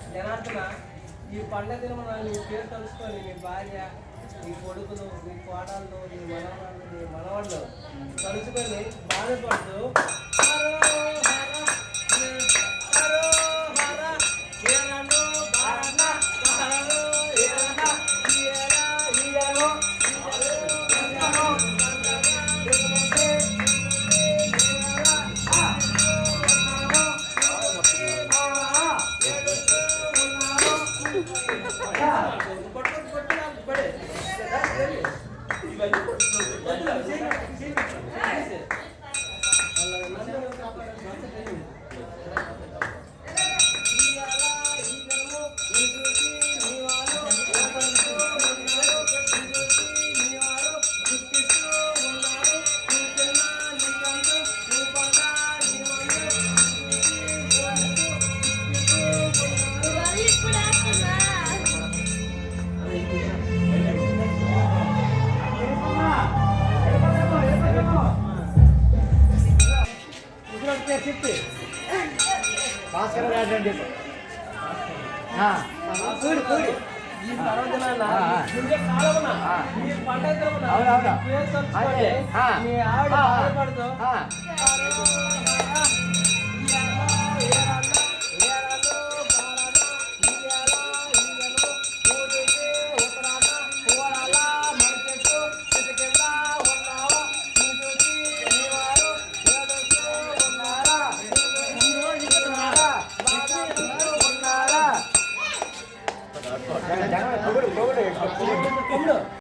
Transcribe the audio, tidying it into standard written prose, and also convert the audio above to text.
జనార్దన ఈ పండుగ దినమున నీ పేరు తలుసుకొని నీ భార్య నీ కొడుకులు నీ కోడళ్ళు నీ మనవాళ్ళు నీ మనవాళ్ళు తలుచుకొని బాధపడుతూ ఈ పర్వదినాన కాలమున ఈ పండుగ మీ ఆవిడ బాధపడుతూ